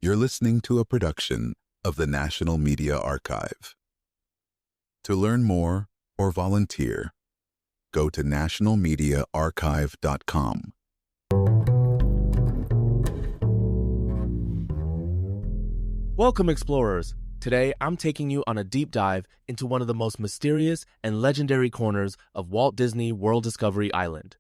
You're listening to a production of the National Media Archive. To learn more or volunteer, go to nationalmediaarchive.com. Welcome, explorers. Today, I'm taking you on a deep dive into one of the most mysterious and legendary corners of Walt Disney World Discovery Island.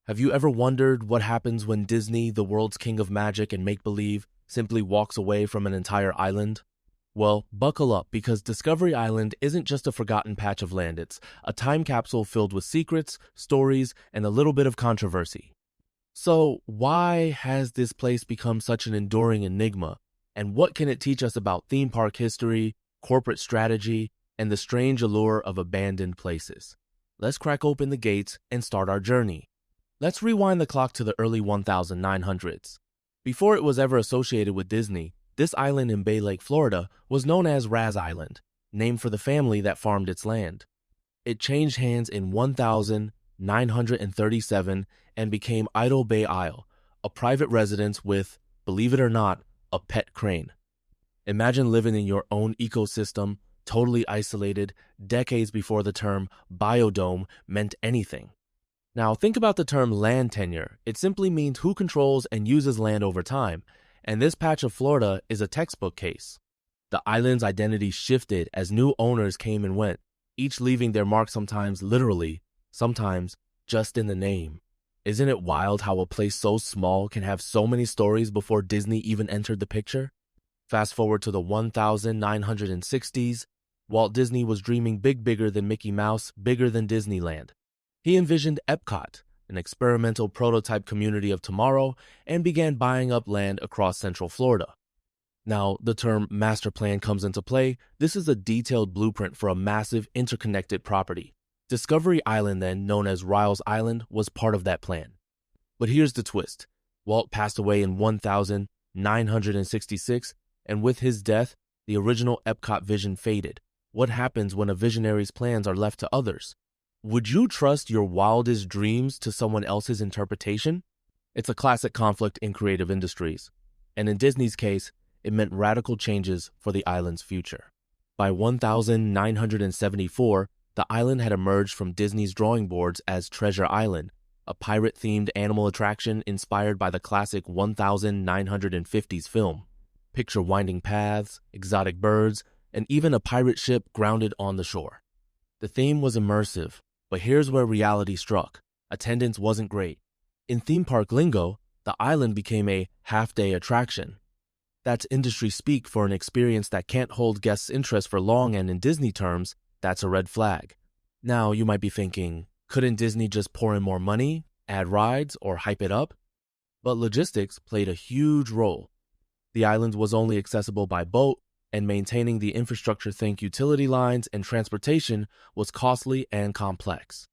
Have you ever wondered what happens when Disney, the world's king of magic and make-believe, simply walks away from an entire island? Well, buckle up, because Discovery Island isn't just a forgotten patch of land. It's a time capsule filled with secrets, stories, and a little bit of controversy. So, why has this place become such an enduring enigma? And what can it teach us about theme park history, corporate strategy, and the strange allure of abandoned places? Let's crack open the gates and start our journey. Let's rewind the clock to the early 1900s. Before it was ever associated with Disney, this island in Bay Lake, Florida, was known as Raz Island, named for the family that farmed its land. It changed hands in 1937 and became Idle Bay Isle, a private residence with, believe it or not, a pet crane. Imagine living in your own ecosystem, totally isolated, decades before the term biodome meant anything. Now, think about the term land tenure. It simply means who controls and uses land over time, and this patch of Florida is a textbook case. The island's identity shifted as new owners came and went, each leaving their mark, sometimes literally, sometimes just in the name. Isn't it wild how a place so small can have so many stories before Disney even entered the picture? Fast forward to the 1960s, Walt Disney was dreaming bigger than Mickey Mouse, bigger than Disneyland. He envisioned Epcot, an experimental prototype community of tomorrow, and began buying up land across Central Florida. Now, the term master plan comes into play. This is a detailed blueprint for a massive interconnected property. Discovery Island, then known as Riles Island, was part of that plan. But here's the twist. Walt passed away in 1966, and with his death, the original Epcot vision faded. What happens when a visionary's plans are left to others? Would you trust your wildest dreams to someone else's interpretation? It's a classic conflict in creative industries. And in Disney's case, it meant radical changes for the island's future. By 1974, the island had emerged from Disney's drawing boards as Treasure Island, a pirate-themed animal attraction inspired by the classic 1950s film. Picture winding paths, exotic birds, and even a pirate ship grounded on the shore. The theme was immersive, but here's where reality struck. Attendance wasn't great. In theme park lingo, the island became a half-day attraction. That's industry speak for an experience that can't hold guests' interest for long, and in Disney terms, that's a red flag. Now, you might be thinking, couldn't Disney just pour in more money, add rides, or hype it up? But logistics played a huge role. The island was only accessible by boat, and maintaining the infrastructure, think utility lines and transportation, was costly and complex.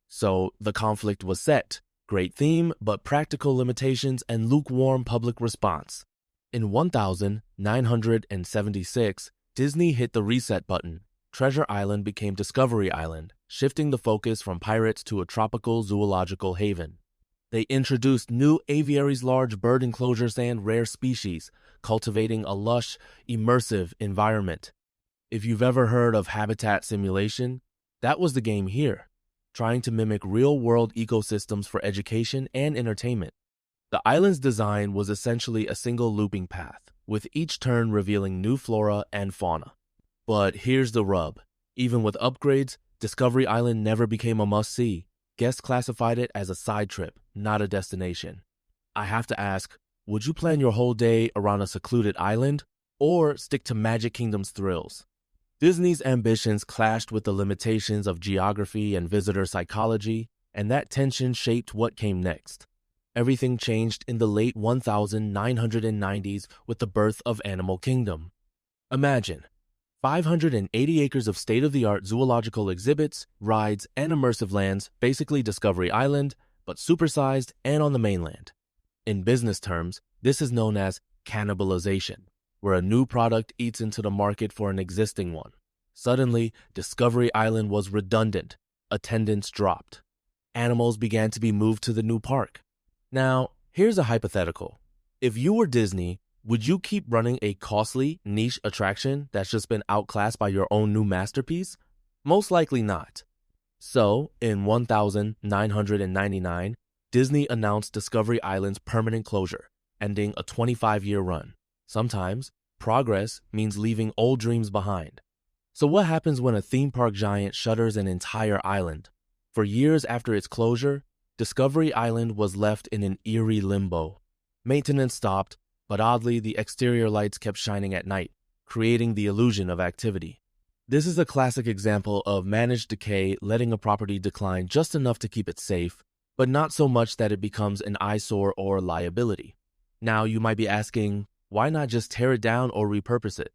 So the conflict was set. Great theme, but practical limitations and lukewarm public response. In 1976, Disney hit the reset button. Treasure Island became Discovery Island, shifting the focus from pirates to a tropical zoological haven. They introduced new aviaries, large bird enclosures, and rare species, cultivating a lush, immersive environment. If you've ever heard of habitat simulation, that was the game here, trying to mimic real-world ecosystems for education and entertainment. The island's design was essentially a single looping path, with each turn revealing new flora and fauna. But here's the rub. Even with upgrades, Discovery Island never became a must-see. Guests classified it as a side trip, not a destination. I have to ask, would you plan your whole day around a secluded island, or stick to Magic Kingdom's thrills? Disney's ambitions clashed with the limitations of geography and visitor psychology, and that tension shaped what came next. Everything changed in the late 1990s with the birth of Animal Kingdom. Imagine 580 acres of state-of-the-art zoological exhibits, rides, and immersive lands, basically Discovery Island, but supersized and on the mainland. In business terms, this is known as cannibalization, where a new product eats into the market for an existing one. Suddenly, Discovery Island was redundant. Attendance dropped. Animals began to be moved to the new park. Now, here's a hypothetical. If you were Disney, Would you keep running a costly, niche attraction that's just been outclassed by your own new masterpiece? Most likely not. So, in 1999, Disney announced Discovery Island's permanent closure, ending a 25-year run. Sometimes, progress means leaving old dreams behind. So what happens when a theme park giant shutters an entire island? For years after its closure, Discovery Island was left in an eerie limbo. Maintenance stopped, but oddly, the exterior lights kept shining at night, creating the illusion of activity. This is a classic example of managed decay, letting a property decline just enough to keep it safe, but not so much that it becomes an eyesore or liability. Now, you might be asking, why not just tear it down or repurpose it?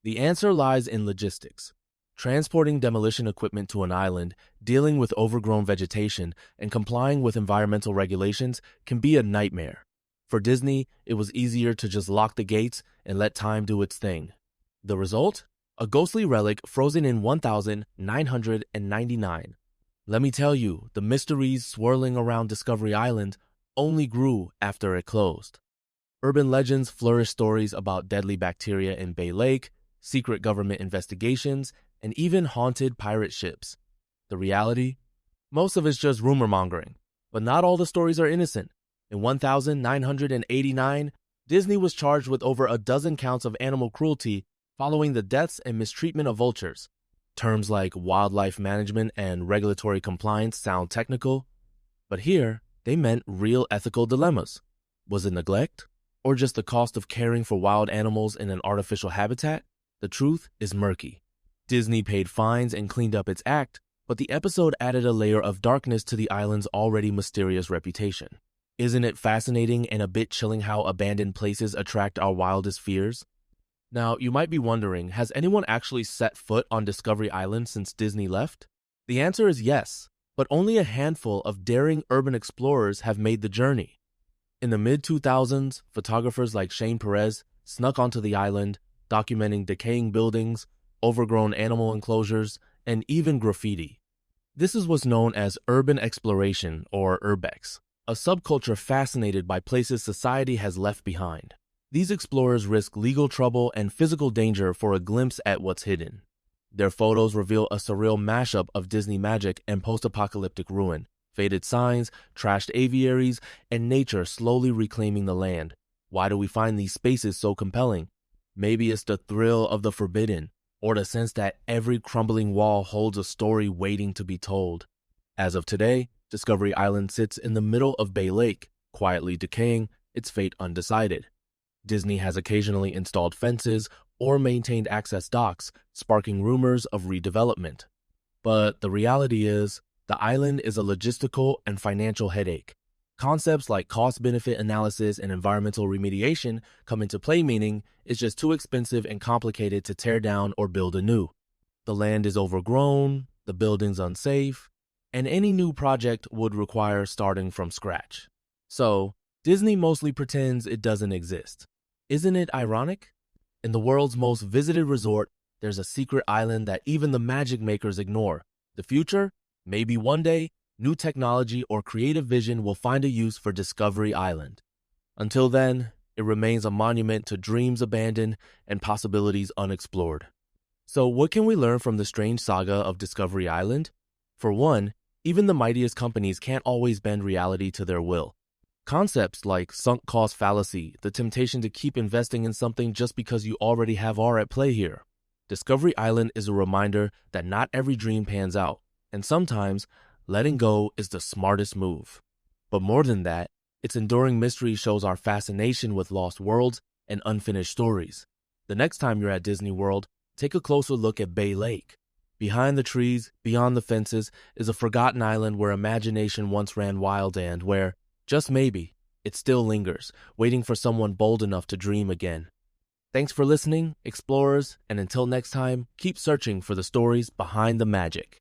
The answer lies in logistics. Transporting demolition equipment to an island, dealing with overgrown vegetation, and complying with environmental regulations can be a nightmare. For Disney, it was easier to just lock the gates and let time do its thing. The result? A ghostly relic frozen in 1999. Let me tell you, the mysteries swirling around Discovery Island only grew after it closed. Urban legends flourish stories about deadly bacteria in Bay Lake, secret government investigations, and even haunted pirate ships. The reality? Most of it's just rumor mongering, but not all the stories are innocent. In 1989, Disney was charged with over a dozen counts of animal cruelty following the deaths and mistreatment of vultures. Terms like wildlife management and regulatory compliance sound technical, but here they meant real ethical dilemmas. Was it neglect? Or just the cost of caring for wild animals in an artificial habitat? The truth is murky. Disney paid fines and cleaned up its act, but the episode added a layer of darkness to the island's already mysterious reputation. Isn't it fascinating and a bit chilling how abandoned places attract our wildest fears? Now, you might be wondering, has anyone actually set foot on Discovery Island since Disney left? The answer is yes, but only a handful of daring urban explorers have made the journey. In the mid-2000s, photographers like Shane Perez snuck onto the island, documenting decaying buildings, overgrown animal enclosures, and even graffiti. This is what's known as urban exploration, or urbex, a subculture fascinated by places society has left behind. These explorers risk legal trouble and physical danger for a glimpse at what's hidden. Their photos reveal a surreal mashup of Disney magic and post-apocalyptic ruin, faded signs, trashed aviaries, and nature slowly reclaiming the land. Why do we find these spaces so compelling? Maybe it's the thrill of the forbidden, or the sense that every crumbling wall holds a story waiting to be told. As of today, Discovery Island sits in the middle of Bay Lake, quietly decaying, its fate undecided. Disney has occasionally installed fences or maintained access docks, sparking rumors of redevelopment. But the reality is, the island is a logistical and financial headache. Concepts like cost-benefit analysis and environmental remediation come into play, meaning it's just too expensive and complicated to tear down or build anew. The land is overgrown, the building's unsafe, and any new project would require starting from scratch. So, Disney mostly pretends it doesn't exist. Isn't it ironic? In the world's most visited resort, there's a secret island that even the magic makers ignore. The future? Maybe one day, new technology or creative vision will find a use for Discovery Island. Until then, it remains a monument to dreams abandoned and possibilities unexplored. So what can we learn from the strange saga of Discovery Island? For one, even the mightiest companies can't always bend reality to their will. Concepts like sunk cost fallacy, the temptation to keep investing in something just because you already have are at play here. Discovery Island is a reminder that not every dream pans out, and sometimes letting go is the smartest move. But more than that, its enduring mystery shows our fascination with lost worlds and unfinished stories. The next time you're at Disney World, take a closer look at Bay Lake. Behind the trees, beyond the fences, is a forgotten island where imagination once ran wild and where, just maybe, it still lingers, waiting for someone bold enough to dream again. Thanks for listening, explorers, and until next time, keep searching for the stories behind the magic.